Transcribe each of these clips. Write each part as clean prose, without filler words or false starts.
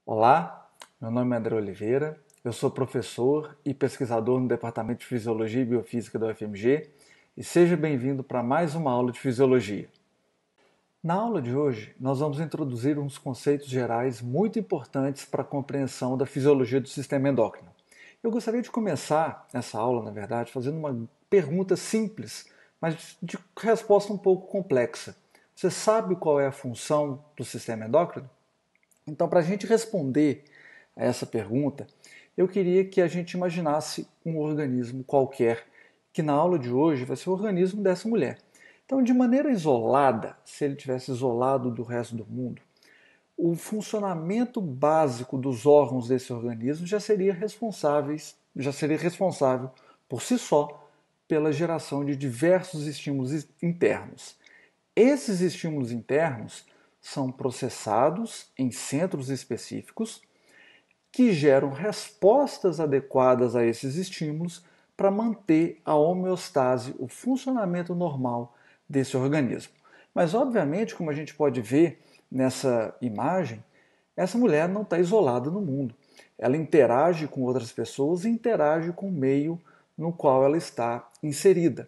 Olá, meu nome é André Oliveira, eu sou professor e pesquisador no Departamento de Fisiologia e Biofísica da UFMG e seja bem-vindo para mais uma aula de Fisiologia. Na aula de hoje, nós vamos introduzir uns conceitos gerais muito importantes para a compreensão da fisiologia do sistema endócrino. Eu gostaria de começar essa aula, na verdade, fazendo uma pergunta simples, mas de resposta um pouco complexa. Você sabe qual é a função do sistema endócrino? Então, para a gente responder a essa pergunta, eu queria que a gente imaginasse um organismo qualquer, que na aula de hoje vai ser o organismo dessa mulher. Então, de maneira isolada, se ele tivesse isolado do resto do mundo, o funcionamento básico dos órgãos desse organismo já seria responsável por si só pela geração de diversos estímulos internos. Esses estímulos internos são processados em centros específicos que geram respostas adequadas a esses estímulos para manter a homeostase, o funcionamento normal desse organismo. Mas, obviamente, como a gente pode ver nessa imagem, essa mulher não está isolada no mundo. Ela interage com outras pessoas e interage com o meio no qual ela está inserida.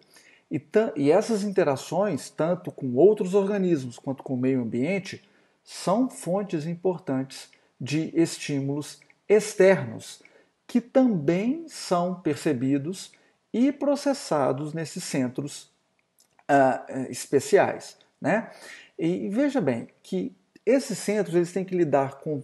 E essas interações, tanto com outros organismos quanto com o meio ambiente, são fontes importantes de estímulos externos, que também são percebidos e processados nesses centros especiais. Né? E veja bem que esses centros eles têm que lidar com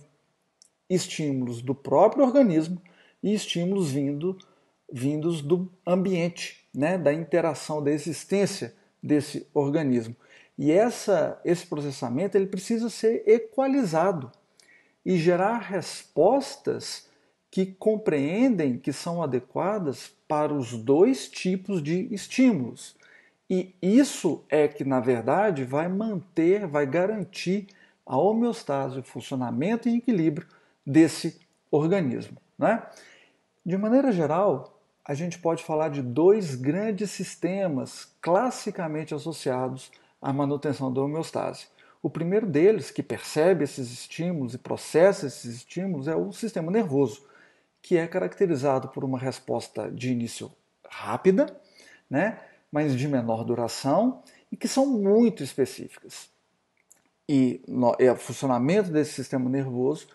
estímulos do próprio organismo e estímulos vindos do ambiente, né, da interação, da existência desse organismo. E esse processamento ele precisa ser equalizado e gerar respostas que compreendem que são adequadas para os dois tipos de estímulos. E isso é que, na verdade, vai garantir a homeostase, o funcionamento e equilíbrio desse organismo. Né? De maneira geral, a gente pode falar de dois grandes sistemas classicamente associados à manutenção da homeostase. O primeiro deles, que percebe esses estímulos e processa esses estímulos, é o sistema nervoso, que é caracterizado por uma resposta de início rápida, né, mas de menor duração e que são muito específicas. E o funcionamento desse sistema nervoso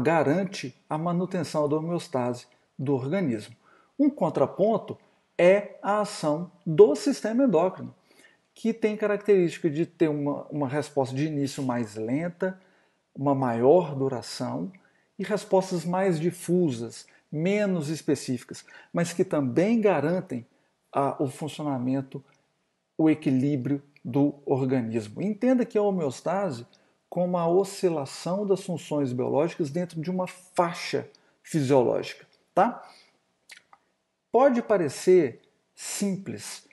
garante a manutenção da homeostase do organismo. Um contraponto é a ação do sistema endócrino, que tem característica de ter uma resposta de início mais lenta, uma maior duração e respostas mais difusas, menos específicas, mas que também garantem o funcionamento, o equilíbrio do organismo. Entenda que a homeostase como a oscilação das funções biológicas dentro de uma faixa fisiológica. Tá? Pode parecer simples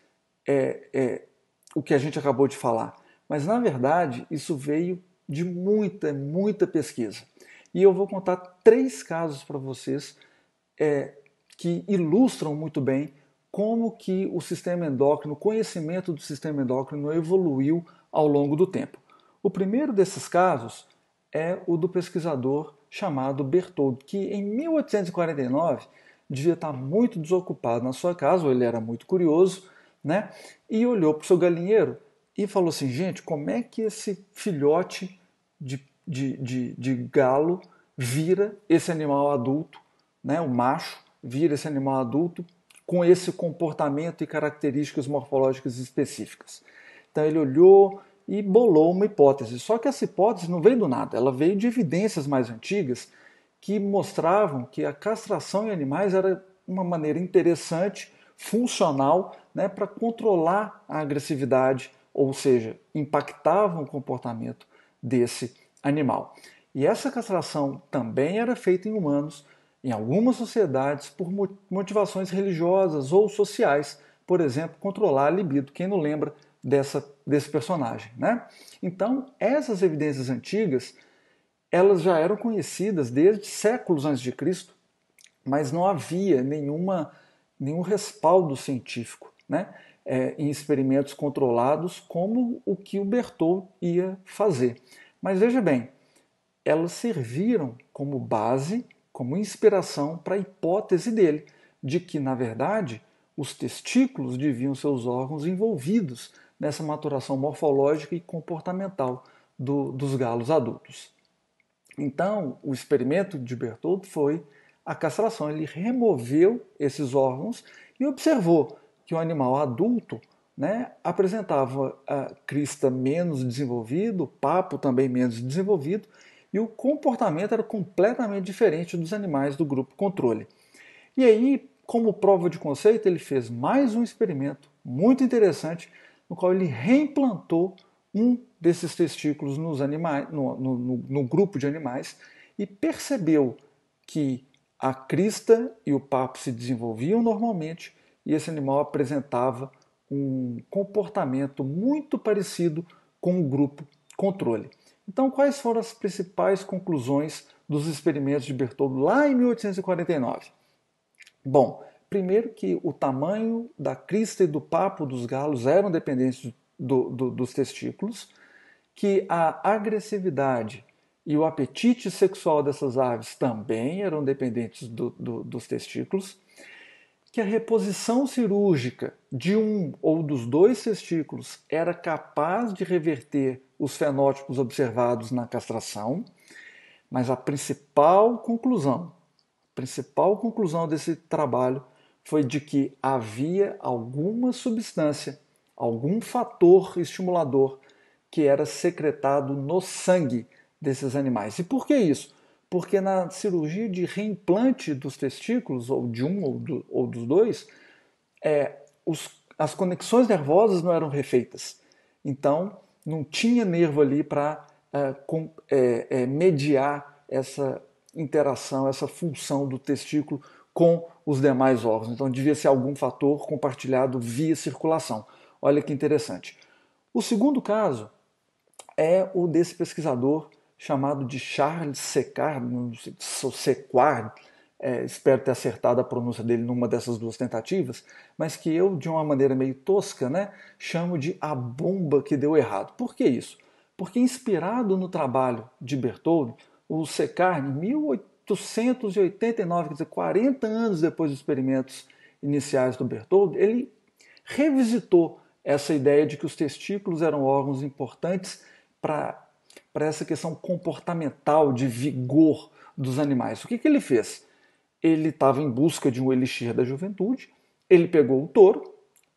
o que a gente acabou de falar, mas na verdade isso veio de muita pesquisa. E eu vou contar 3 casos para vocês que ilustram muito bem como que o sistema endócrino, o conhecimento do sistema endócrino evoluiu ao longo do tempo. O primeiro desses casos é o do pesquisador chamado Bertholdt, que em 1849 devia estar muito desocupado na sua casa, ou ele era muito curioso, né? E olhou para o seu galinheiro e falou assim, gente, como é que esse filhote de galo vira esse animal adulto, né? O macho vira esse animal adulto com esse comportamento e características morfológicas específicas. Então ele olhou e bolou uma hipótese. Só que essa hipótese não veio do nada, ela veio de evidências mais antigas que mostravam que a castração em animais era uma maneira interessante, funcional, né, para controlar a agressividade, ou seja, impactavam o comportamento desse animal. E essa castração também era feita em humanos, em algumas sociedades, por motivações religiosas ou sociais, por exemplo, controlar a libido. Quem não lembra desse personagem, né? Então, essas evidências antigas, elas já eram conhecidas desde séculos antes de Cristo, mas não havia nenhum respaldo científico, né? Em experimentos controlados como o que o Bertholdt ia fazer. Mas veja bem, elas serviram como base, como inspiração para a hipótese dele, de que, na verdade, os testículos deviam ser os órgãos envolvidos nessa maturação morfológica e comportamental dos galos adultos. Então, o experimento de Bertholdt foi a castração. Ele removeu esses órgãos e observou que o animal adulto, né, apresentava a crista menos desenvolvida, o papo também menos desenvolvido, e o comportamento era completamente diferente dos animais do grupo controle. E aí, como prova de conceito, ele fez mais um experimento muito interessante, no qual ele reimplantou um desses testículos nos animais, no grupo de animais, e percebeu que a crista e o papo se desenvolviam normalmente e esse animal apresentava um comportamento muito parecido com o grupo controle. Então, quais foram as principais conclusões dos experimentos de Bertholdt lá em 1849? Bom, primeiro que o tamanho da crista e do papo dos galos eram dependentes dos testículos, que a agressividade e o apetite sexual dessas aves também eram dependentes dos testículos, que a reposição cirúrgica de um ou dos dois testículos era capaz de reverter os fenótipos observados na castração, mas a principal conclusão desse trabalho foi de que havia alguma substância, algum fator estimulador que era secretado no sangue desses animais. E por que isso? Porque na cirurgia de reimplante dos testículos, ou de um ou dos dois, as conexões nervosas não eram refeitas. Então, não tinha nervo ali para mediar essa interação, essa função do testículo com os demais órgãos. Então, devia ser algum fator compartilhado via circulação. Olha que interessante. O segundo caso é o desse pesquisador chamado de Charles Secard, não sei se Secard, espero ter acertado a pronúncia dele numa dessas duas tentativas, mas que eu, de uma maneira meio tosca, né, chamo de a bomba que deu errado. Por que isso? Porque inspirado no trabalho de Bertholdt, o Secard, em 1889, quer dizer, 40 anos depois dos experimentos iniciais do Bertholdt, ele revisitou essa ideia de que os testículos eram órgãos importantes para essa questão comportamental de vigor dos animais. O que ele fez? Ele estava em busca de um elixir da juventude, ele pegou o touro,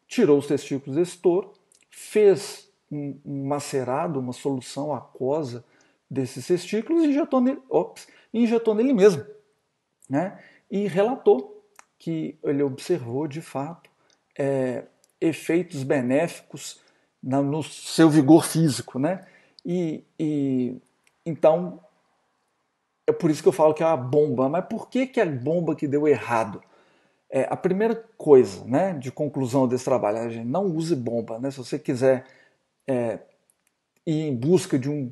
tirou os testículos desse touro, fez um macerado, uma solução aquosa desses testículos e injetou nele mesmo, né? E relatou que ele observou, de fato, efeitos benéficos no seu vigor físico, né? Então, é por isso que eu falo que é uma bomba. Mas por que a bomba que deu errado? A primeira coisa, né, de conclusão desse trabalho, a gente não use bomba, né? Se você quiser ir em busca de um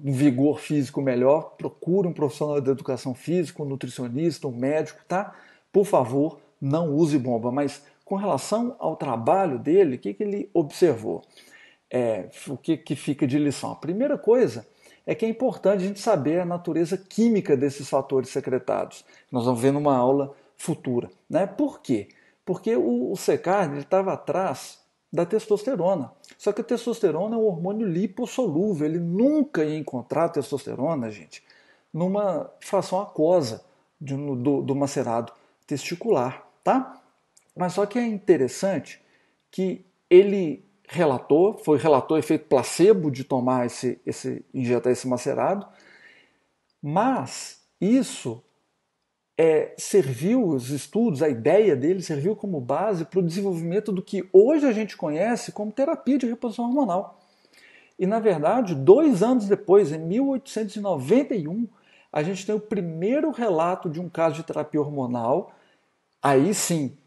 vigor físico melhor, procure um profissional da educação física, um nutricionista, um médico, tá? Por favor, não use bomba. Mas com relação ao trabalho dele, o que ele observou? O que fica de lição? A primeira coisa é que é importante a gente saber a natureza química desses fatores secretados. Nós vamos ver numa aula futura, né? Por quê? Porque o Secard estava atrás da testosterona. Só que a testosterona é um hormônio lipossolúvel. Ele nunca ia encontrar testosterona, gente, numa fração aquosa do macerado testicular, tá? Mas só que é interessante que ele relatou efeito placebo de tomar injetar esse macerado, mas isso serviu, os estudos, a ideia dele serviu como base para o desenvolvimento do que hoje a gente conhece como terapia de reposição hormonal. E, na verdade, 2 anos depois, em 1891, a gente tem o primeiro relato de um caso de terapia hormonal, aí sim,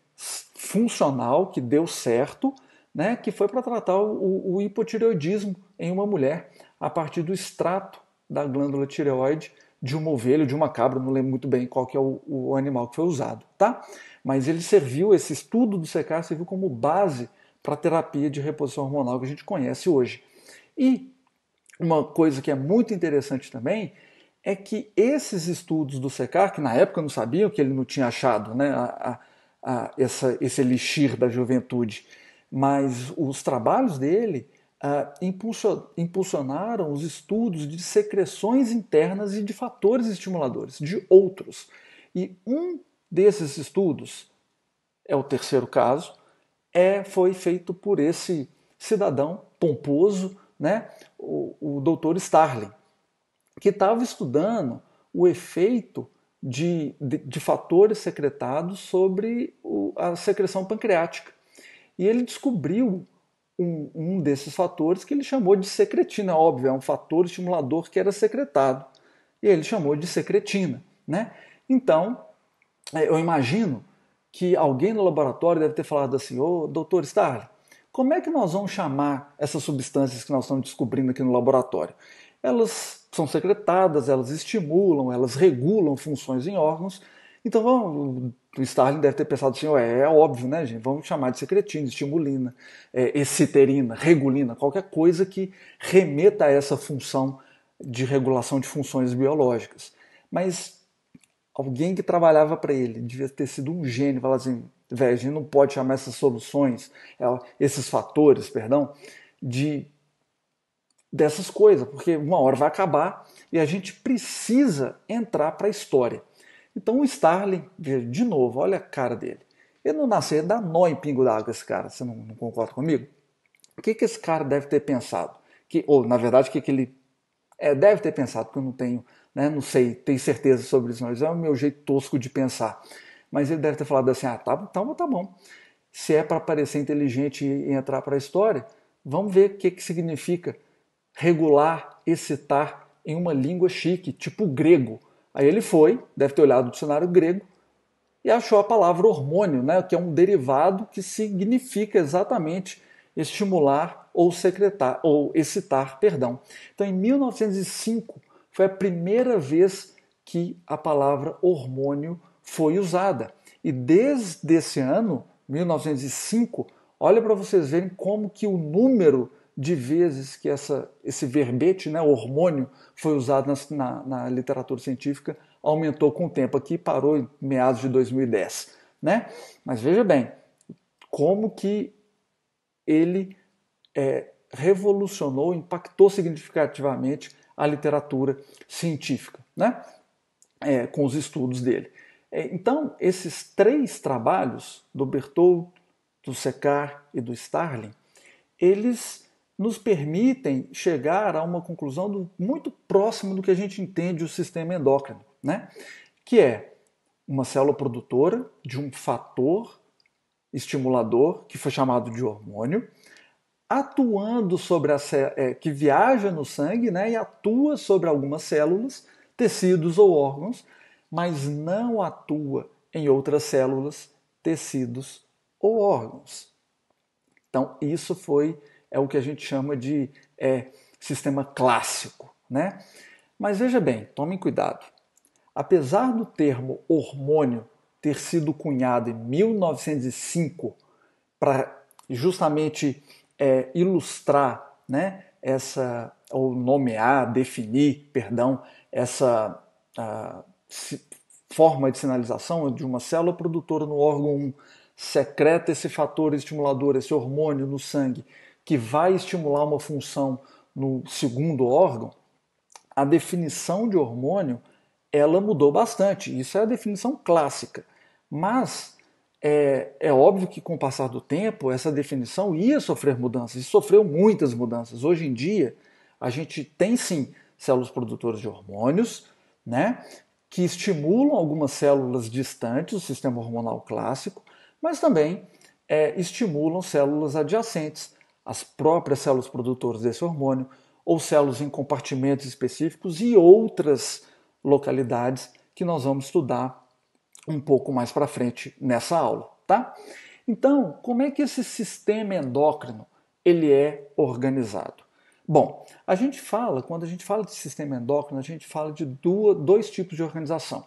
funcional, que deu certo, né, que foi para tratar o hipotireoidismo em uma mulher, a partir do extrato da glândula tireoide de uma ovelha, de uma cabra, não lembro muito bem qual que é o animal que foi usado, tá? Mas ele serviu, esse estudo do Secard serviu como base para a terapia de reposição hormonal que a gente conhece hoje. E uma coisa que é muito interessante também é que esses estudos do Secar, que na época não sabiam que ele não tinha achado, né, esse elixir da juventude, mas os trabalhos dele impulsionaram os estudos de secreções internas e de fatores estimuladores, de outros. E um desses estudos, é o terceiro caso, foi feito por esse cidadão pomposo, né, o Dr. Starling, que estava estudando o efeito de fatores secretados sobre a secreção pancreática. E ele descobriu um desses fatores que ele chamou de secretina, óbvio, é um fator estimulador que era secretado. E ele chamou de secretina, né? Então, eu imagino que alguém no laboratório deve ter falado assim: ô, doutor Starling, como é que nós vamos chamar essas substâncias que nós estamos descobrindo aqui no laboratório? Elas são secretadas, elas estimulam, elas regulam funções em órgãos. Então o Starling deve ter pensado assim: é óbvio, né, gente? Vamos chamar de secretina, estimulina, exciterina, regulina, qualquer coisa que remeta a essa função de regulação de funções biológicas. Mas alguém que trabalhava para ele devia ter sido um gênio, falar assim: velho, a gente não pode chamar essas soluções, esses fatores, perdão, dessas coisas, porque uma hora vai acabar e a gente precisa entrar para a história. Então o Starling, de novo, olha a cara dele. Ele não nasceu, ele dá nó em pingo d'água esse cara, você não concorda comigo? O que esse cara deve ter pensado? Ou, na verdade, o que ele deve ter pensado, porque eu não tenho, né, não sei, tenho certeza sobre isso, mas é o meu jeito tosco de pensar. Mas ele deve ter falado assim: tá bom. Se é para parecer inteligente e entrar para a história, vamos ver o que significa regular, excitar em uma língua chique, tipo grego. Aí ele foi, deve ter olhado o dicionário grego e achou a palavra hormônio, né, que é um derivado que significa exatamente estimular ou secretar ou excitar, perdão. Então, em 1905 foi a primeira vez que a palavra hormônio foi usada. E desde esse ano, 1905, olha para vocês verem como que o número de vezes que esse verbete, né, hormônio, foi usado na literatura científica aumentou com o tempo. Aqui parou em meados de 2010. Né? Mas veja bem, como que ele revolucionou, impactou significativamente a literatura científica, né? Com os estudos dele. Então, esses três trabalhos, do Berthoud, do Secar e do Starling, eles nos permitem chegar a uma conclusão muito próxima do que a gente entende o sistema endócrino, né? Que é uma célula produtora de um fator estimulador, que foi chamado de hormônio, atuando sobre que viaja no sangue, né, e atua sobre algumas células, tecidos ou órgãos, mas não atua em outras células, tecidos ou órgãos. Então, isso é o que a gente chama de sistema clássico, né? Mas veja bem, tomem cuidado. Apesar do termo hormônio ter sido cunhado em 1905 para justamente ilustrar, né, ou nomear, definir, perdão, essa forma de sinalização de uma célula produtora no órgão 1 secreta esse fator estimulador, esse hormônio no sangue, que vai estimular uma função no segundo órgão, a definição de hormônio ela mudou bastante. Isso é a definição clássica. Mas é óbvio que com o passar do tempo essa definição ia sofrer mudanças, e sofreu muitas mudanças. Hoje em dia a gente tem sim células produtoras de hormônios, né, que estimulam algumas células distantes do sistema hormonal clássico, mas também estimulam células adjacentes, as próprias células produtoras desse hormônio, ou células em compartimentos específicos e outras localidades que nós vamos estudar um pouco mais para frente nessa aula, tá? Então, como é que esse sistema endócrino ele é organizado? Bom, quando a gente fala de sistema endócrino, a gente fala de dois tipos de organização.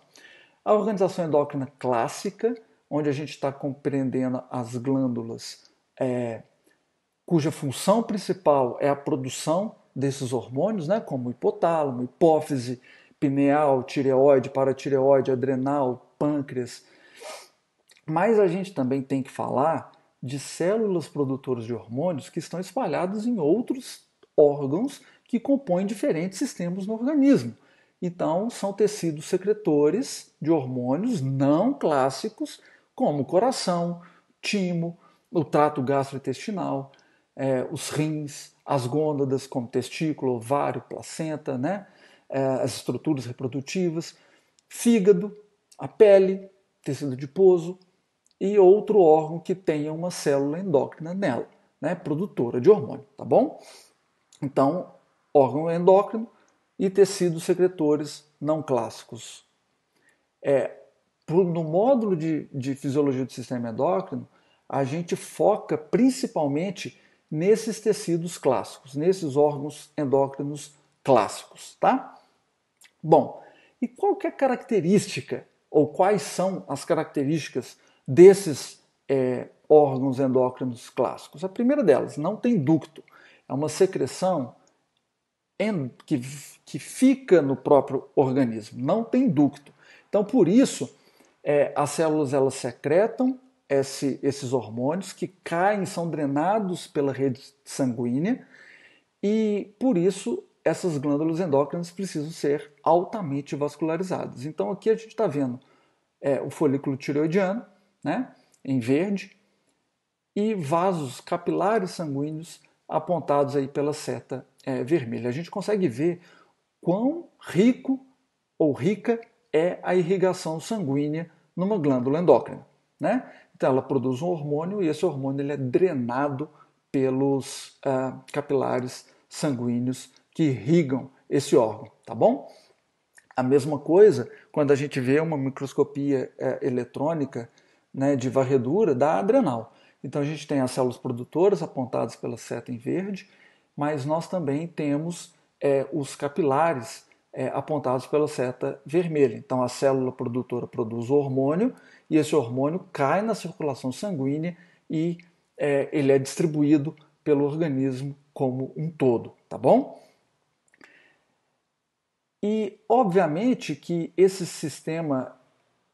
A organização endócrina clássica, onde a gente está compreendendo as glândulas cuja função principal é a produção desses hormônios, né, como hipotálamo, hipófise, pineal, tireoide, paratireoide, adrenal, pâncreas. Mas a gente também tem que falar de células produtoras de hormônios que estão espalhadas em outros órgãos que compõem diferentes sistemas no organismo. Então, são tecidos secretores de hormônios não clássicos, como o coração, timo, o trato gastrointestinal, os rins, as gônadas, como testículo, ovário, placenta, né? As estruturas reprodutivas, fígado, a pele, tecido adiposo e outro órgão que tenha uma célula endócrina nela, né? Produtora de hormônio, tá bom? Então, órgão endócrino e tecidos secretores não clássicos. No módulo de fisiologia do sistema endócrino, a gente foca principalmente nesses tecidos clássicos, nesses órgãos endócrinos clássicos, tá? Bom, e qual que é a característica, ou quais são as características desses órgãos endócrinos clássicos? A primeira delas, não tem ducto. É uma secreção que fica no próprio organismo, não tem ducto. Então, por isso, as células elas secretam esses hormônios que caem, são drenados pela rede sanguínea e, por isso, essas glândulas endócrinas precisam ser altamente vascularizadas. Então, aqui a gente está vendo o folículo tireoidiano, né, em verde, e vasos capilares sanguíneos apontados aí pela seta vermelha. A gente consegue ver quão rico ou rica é a irrigação sanguínea numa glândula endócrina, né? Então ela produz um hormônio e esse hormônio ele é drenado pelos capilares sanguíneos que irrigam esse órgão, tá bom? A mesma coisa quando a gente vê uma microscopia eletrônica, né, de varredura da adrenal. Então a gente tem as células produtoras apontadas pela seta em verde, mas nós também temos os capilares apontados pela seta vermelha. Então a célula produtora produz o hormônio e esse hormônio cai na circulação sanguínea e ele é distribuído pelo organismo como um todo, tá bom? E obviamente que esse sistema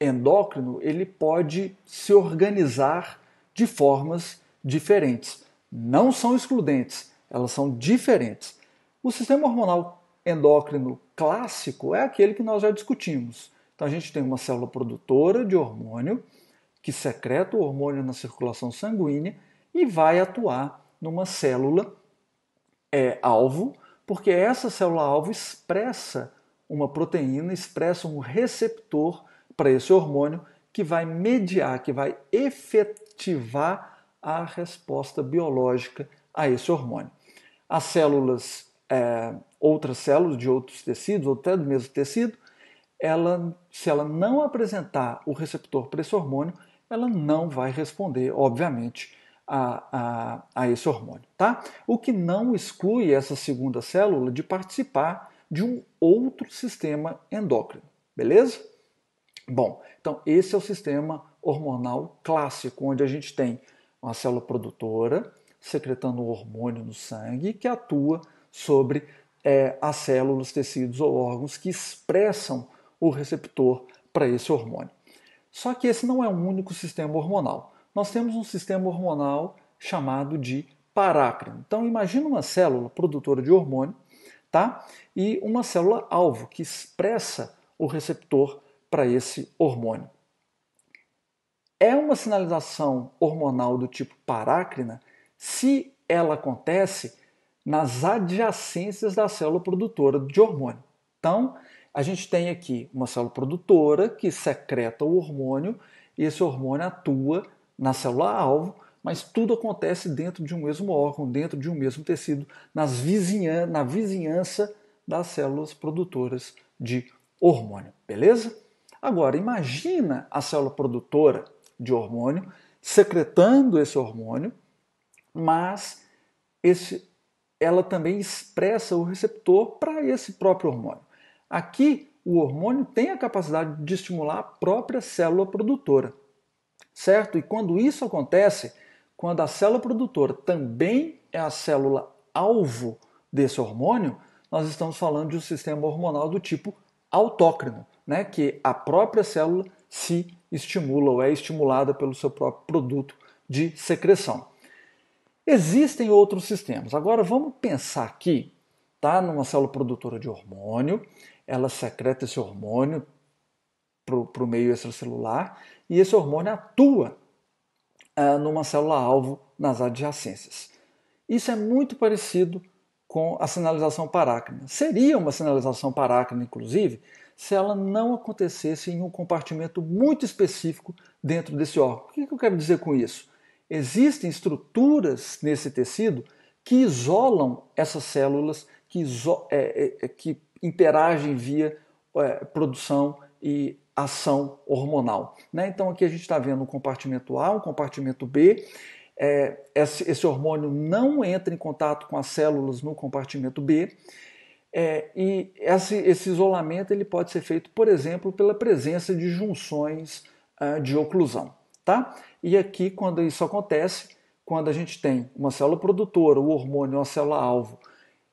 endócrino ele pode se organizar de formas diferentes. Não são excludentes, elas são diferentes. O sistema hormonal endócrino clássico é aquele que nós já discutimos. Então a gente tem uma célula produtora de hormônio que secreta o hormônio na circulação sanguínea e vai atuar numa célula alvo, porque essa célula alvo expressa uma proteína, expressa um receptor para esse hormônio que vai mediar, que vai efetivar a resposta biológica a esse hormônio. As células, outras células de outros tecidos, ou até do mesmo tecido, se ela não apresentar o receptor para esse hormônio, ela não vai responder, obviamente, a esse hormônio. Tá? O que não exclui essa segunda célula de participar de um outro sistema endócrino. Beleza? Bom, então esse é o sistema hormonal clássico, onde a gente tem uma célula produtora secretando um hormônio no sangue que atua sobre as células, tecidos ou órgãos que expressam o receptor para esse hormônio. Só que esse não é um único sistema hormonal. Nós temos um sistema hormonal chamado de parácrino. Então imagina uma célula produtora de hormônio, tá? E uma célula alvo que expressa o receptor para esse hormônio. É uma sinalização hormonal do tipo parácrina se ela acontece nas adjacências da célula produtora de hormônio. Então, a gente tem aqui uma célula produtora que secreta o hormônio e esse hormônio atua na célula-alvo, mas tudo acontece dentro de um mesmo órgão, dentro de um mesmo tecido, na vizinhança das células produtoras de hormônio, beleza? Agora, imagina a célula produtora de hormônio secretando esse hormônio, mas ela também expressa o receptor para esse próprio hormônio. Aqui, o hormônio tem a capacidade de estimular a própria célula produtora, certo? E quando isso acontece, quando a célula produtora também é a célula alvo desse hormônio, nós estamos falando de um sistema hormonal do tipo autócrino, né, que a própria célula se estimula ou é estimulada pelo seu próprio produto de secreção. Existem outros sistemas. Agora vamos pensar aqui, tá, numa célula produtora de hormônio, ela secreta esse hormônio para o meio extracelular e esse hormônio atua numa célula-alvo nas adjacências. Isso é muito parecido com a sinalização parácrina. Seria uma sinalização parácrina, inclusive, se ela não acontecesse em um compartimento muito específico dentro desse órgão. O que eu quero dizer com isso? Existem estruturas nesse tecido que isolam essas células, que interagem via produção e ação hormonal. Né? Então aqui a gente está vendo um compartimento A, um compartimento B. Esse hormônio não entra em contato com as células no compartimento B. E esse isolamento ele pode ser feito, por exemplo, pela presença de junções de oclusão. Tá? E aqui, quando isso acontece, quando a gente tem uma célula produtora, o hormônio, uma célula-alvo,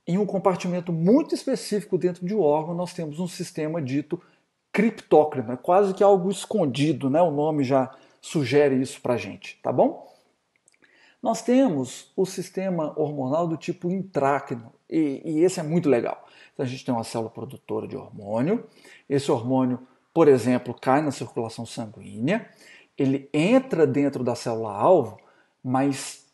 em um compartimento muito específico dentro de um órgão, nós temos um sistema dito criptócrino, é quase que algo escondido, né? O nome já sugere isso para a gente, tá bom? Nós temos o sistema hormonal do tipo intráquino, e esse é muito legal. Então a gente tem uma célula produtora de hormônio, esse hormônio, por exemplo, cai na circulação sanguínea, ele entra dentro da célula-alvo, mas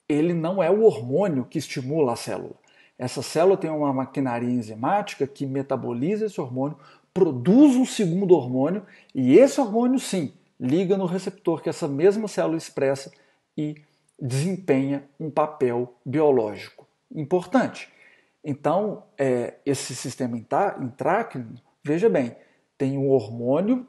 ele não é o hormônio que estimula a célula. Essa célula tem uma maquinaria enzimática que metaboliza esse hormônio, produz um segundo hormônio, e esse hormônio, sim, liga no receptor que essa mesma célula expressa e desempenha um papel biológico importante. Então, esse sistema intráquino, veja bem, tem um hormônio,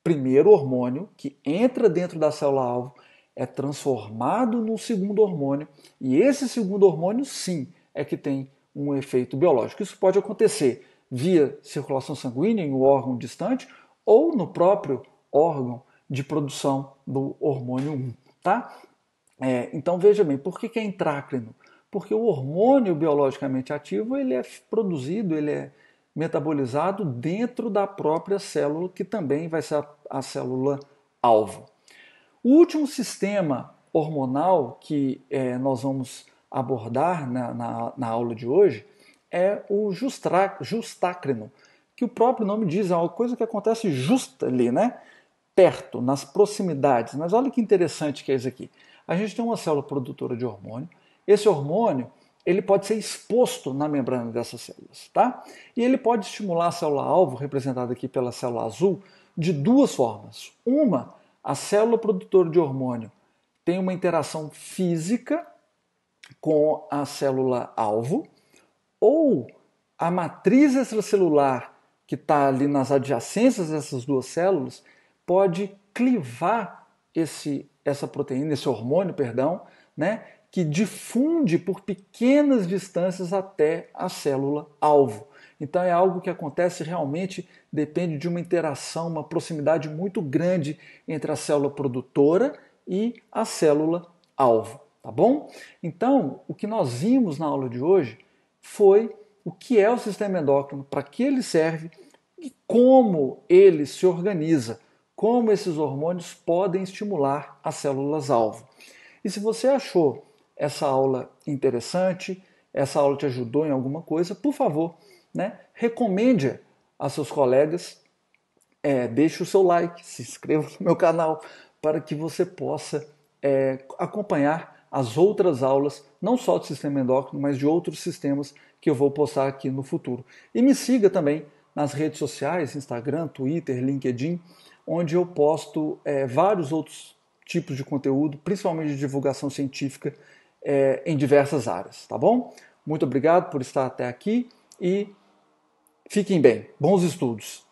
primeiro hormônio, que entra dentro da célula-alvo, é transformado num segundo hormônio, e esse segundo hormônio, sim, é que tem um efeito biológico. Isso pode acontecer via circulação sanguínea em um órgão distante ou no próprio órgão de produção do hormônio 1. Tá? Então veja bem, por que é intrácrino? Porque o hormônio biologicamente ativo ele é produzido, ele é metabolizado dentro da própria célula, que também vai ser a célula-alvo. O último sistema hormonal que nós vamos abordar na aula de hoje é o justácrino, que o próprio nome diz, é uma coisa que acontece justa ali, né? Perto, nas proximidades. Mas olha que interessante que é isso aqui. A gente tem uma célula produtora de hormônio. Esse hormônio ele pode ser exposto na membrana dessas células, tá? E ele pode estimular a célula-alvo, representada aqui pela célula azul, de duas formas. Uma, a célula produtora de hormônio tem uma interação física com a célula-alvo, ou a matriz extracelular que está ali nas adjacências dessas duas células pode clivar essa proteína, esse hormônio, perdão, né, que difunde por pequenas distâncias até a célula-alvo. Então é algo que acontece realmente, depende de uma interação, uma proximidade muito grande entre a célula produtora e a célula-alvo, tá bom? Então, o que nós vimos na aula de hoje foi o que é o sistema endócrino, para que ele serve e como ele se organiza, como esses hormônios podem estimular as células-alvo. E se você achou essa aula interessante, essa aula te ajudou em alguma coisa, por favor, né, recomende a seus colegas, deixe o seu like, se inscreva no meu canal para que você possa acompanhar as outras aulas, não só do sistema endócrino, mas de outros sistemas que eu vou postar aqui no futuro. E me siga também nas redes sociais, Instagram, Twitter, LinkedIn, onde eu posto vários outros tipos de conteúdo, principalmente de divulgação científica em diversas áreas, tá bom? Muito obrigado por estar até aqui e fiquem bem. Bons estudos!